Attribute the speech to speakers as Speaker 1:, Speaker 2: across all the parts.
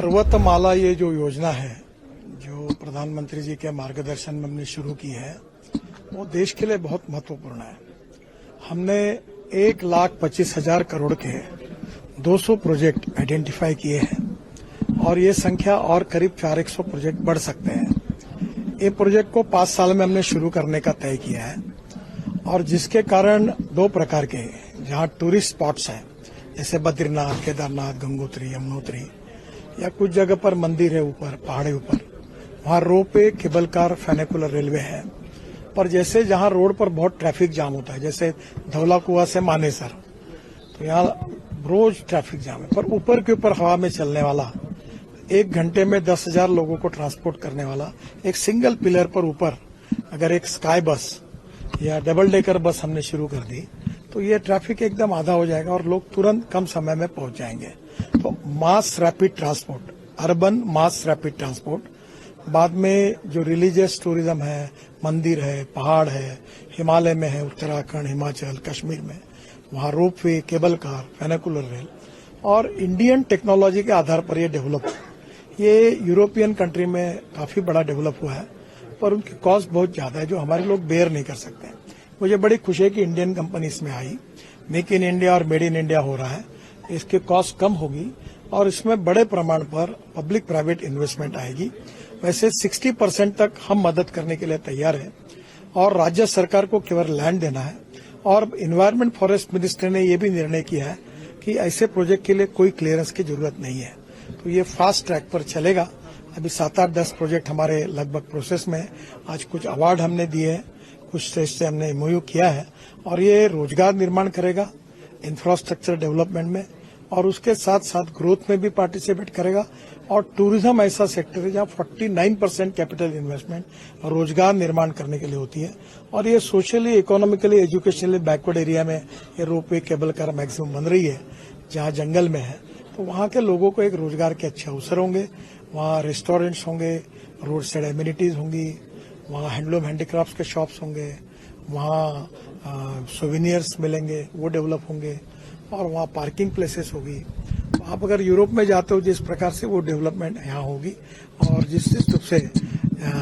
Speaker 1: पर्वतमाला ये जो योजना है, जो प्रधानमंत्री जी के मार्गदर्शन में हमने शुरू की है, वो देश के लिए बहुत महत्वपूर्ण है। हमने 1,25,000 करोड़ के 200 प्रोजेक्ट आइडेंटिफाई किए हैं और ये संख्या और करीब 400 प्रोजेक्ट बढ़ सकते हैं। ये प्रोजेक्ट को 5 साल में हमने शुरू करने का तय किया है और जिसके कारण 2 प्रकार के जहां टूरिस्ट स्पॉट्स हैं, जैसे बद्रीनाथ, केदारनाथ, गंगोत्री, यमुनोत्री, या कुछ जगह पर मंदिर है ऊपर पहाड़ी ऊपर, वहां रोपवे, केबल कार, फेनिकुलर रेलवे है। पर जैसे जहां रोड पर बहुत ट्रैफिक जाम होता है, जैसे धौला कुआं से मानेसर, तो यहाँ रोज ट्रैफिक जाम है। पर ऊपर के ऊपर हवा में चलने वाला 1 घंटे में 10,000 लोगों को ट्रांसपोर्ट करने वाला एक सिंगल पिलर पर ऊपर अगर एक स्काई बस या डबल डेकर बस हमने शुरू कर दी तो ये ट्रैफिक एकदम आधा हो जाएगा और लोग तुरंत कम समय में पहुंच जाएंगे। तो mass rapid transport, urban mass rapid transport, बाद में जो रिलीजियस टूरिज्म है, मंदिर है, पहाड़ है, हिमालय में है, उत्तराखंड, हिमाचल, कश्मीर में, वहां रोपवे, केबल कार, फेनिकुलर रेल और इंडियन टेक्नोलॉजी के आधार पर ये डेवलप है। ये यूरोपियन कंट्री में काफी बड़ा डेवलप हुआ है, पर उनकी कॉस्ट बहुत ज्यादा है जो हमारे लोग बेयर नहीं कर सकते हैं। मुझे बड़ी खुशी है कि इंडियन कंपनी इसमें आई, मेक इन इंडिया और मेड इन इंडिया हो रहा है, इसकी कॉस्ट कम होगी और इसमें बड़े प्रमाण पर पब्लिक प्राइवेट इन्वेस्टमेंट आएगी। वैसे 60% तक हम मदद करने के लिए तैयार हैं और राज्य सरकार को केवल लैंड देना है और एनवायरमेंट फॉरेस्ट मिनिस्ट्री ने यह भी निर्णय किया है कि ऐसे प्रोजेक्ट के लिए कोई क्लियरेंस की जरूरत नहीं है, तो ये फास्ट ट्रैक पर चलेगा। अभी 7-8-10 प्रोजेक्ट हमारे लगभग प्रोसेस में, आज कुछ अवार्ड हमने दिए हैं, कुछ स्टेट से हमने एमओयू किया है और ये रोजगार निर्माण करेगा इंफ्रास्ट्रक्चर डेवलपमेंट में और उसके साथ साथ ग्रोथ में भी पार्टिसिपेट करेगा। और टूरिज्म ऐसा सेक्टर है जहां 49% कैपिटल इन्वेस्टमेंट रोजगार निर्माण करने के लिए होती है और ये socially, economically, educationally backward area में ये रोपवे, केबल कार मैक्सिमम बन रही है, जहां जंगल में है, तो वहां के लोगों को एक रोजगार के अच्छे अवसर होंगे। वहां रेस्टोरेंट्स होंगे, रोड साइड एमिनिटीज होंगी, वहां हैंडलूम हैंडीक्राफ्ट के शॉप्स होंगे, वहां सोविनियर्स मिलेंगे, वो डेवलप होंगे और वहां पार्किंग प्लेसेस होगी। आप अगर यूरोप में जाते हो जिस प्रकार से वो डेवलपमेंट यहाँ होगी और जिस रूप से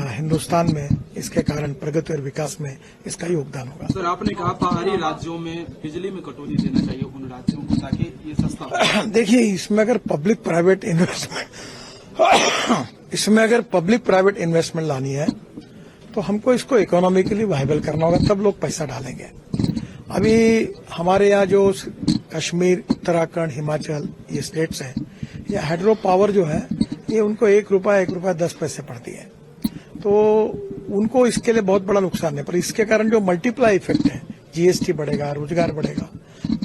Speaker 1: हिंदुस्तान में इसके कारण प्रगति और विकास में इसका योगदान होगा।
Speaker 2: सर, आपने कहा पहाड़ी राज्यों में बिजली में कटौती देना चाहिए उन राज्यों को ताकि ये सस्ता हो।
Speaker 1: देखिए, इसमें अगर पब्लिक प्राइवेट इन्वेस्टमेंट लानी है तो हमको इसको इकोनॉमिकली वायबल करना होगा, तब लोग पैसा डालेंगे। अभी हमारे यहाँ जो कश्मीर, उत्तराखंड, हिमाचल ये स्टेट्स हैं, ये हाइड्रो पावर जो है ये उनको ₹1.10 पड़ती है, तो उनको इसके लिए बहुत बड़ा नुकसान है। पर इसके कारण जो मल्टीप्लाई इफेक्ट है, जीएसटी बढ़ेगा, रोजगार बढ़ेगा,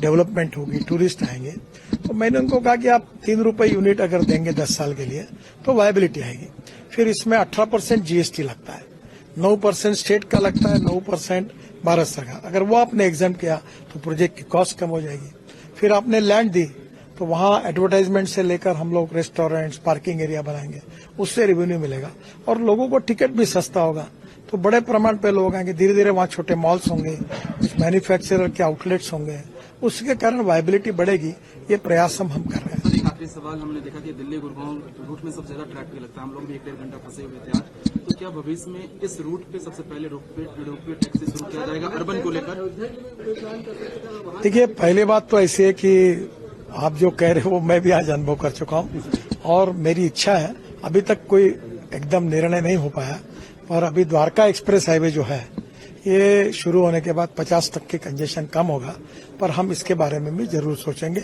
Speaker 1: डेवलपमेंट होगी, टूरिस्ट आएंगे, तो मैंने उनको कहा कि आप ₹3 यूनिट अगर देंगे 10 साल के लिए तो वायबिलिटी आएगी। फिर इसमें 18% जीएसटी लगता है, 9% स्टेट का लगता है, 9% भारत सरकार। अगर वो आपने एग्जाम किया तो प्रोजेक्ट की कॉस्ट कम हो जाएगी। फिर आपने लैंड दी तो वहां एडवर्टाइजमेंट से लेकर हम लोग रेस्टोरेंट्स, पार्किंग एरिया बनाएंगे, उससे रेवेन्यू मिलेगा और लोगों को टिकट भी सस्ता होगा, तो बड़े प्रमाण पे लोग आएंगे। धीरे धीरे वहां छोटे मॉल्स होंगे, कुछ मैन्युफैक्चरर के आउटलेट्स होंगे, उसके कारण वायबिलिटी बढ़ेगी। ये प्रयास हम कर रहे हैं।
Speaker 2: एक आखिरी सवाल, हमने देखा कि दिल्ली गुड़गांव रूट में सबसे ज्यादा ट्रैफिक लगता है, हम लोग भी 1-1.5 घंटा फंसे हुए थे आज, तो क्या भविष्य में इस रूट पे सबसे पहले रोपवे टैक्सी शुरू किया जाएगा अर्बन को लेकर?
Speaker 1: देखिए, पहली बात तो ऐसी है कि आप जो कह रहे हो वो मैं भी आज अनुभव कर चुका हूं और मेरी इच्छा है, अभी तक कोई एकदम निर्णय नहीं हो पाया, पर अभी द्वारका एक्सप्रेस हाईवे जो है ये शुरू होने के बाद 50% कंजेशन कम होगा, पर हम इसके बारे में भी जरूर सोचेंगे।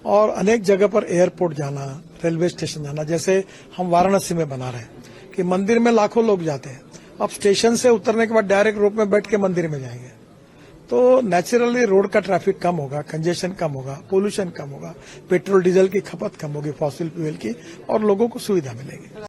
Speaker 1: और अनेक जगह पर एयरपोर्ट जाना, रेलवे स्टेशन जाना, जैसे हम वाराणसी में बना रहे हैं कि मंदिर में लाखों लोग जाते हैं, अब स्टेशन से उतरने के बाद डायरेक्ट रोप में बैठ के मंदिर में जाएंगे, तो नेचुरली रोड का ट्रैफिक कम होगा, कंजेशन कम होगा, पोल्यूशन कम होगा, पेट्रोल डीजल की खपत कम होगी, फॉसिल फ्यूल की, और लोगों को सुविधा मिलेगी।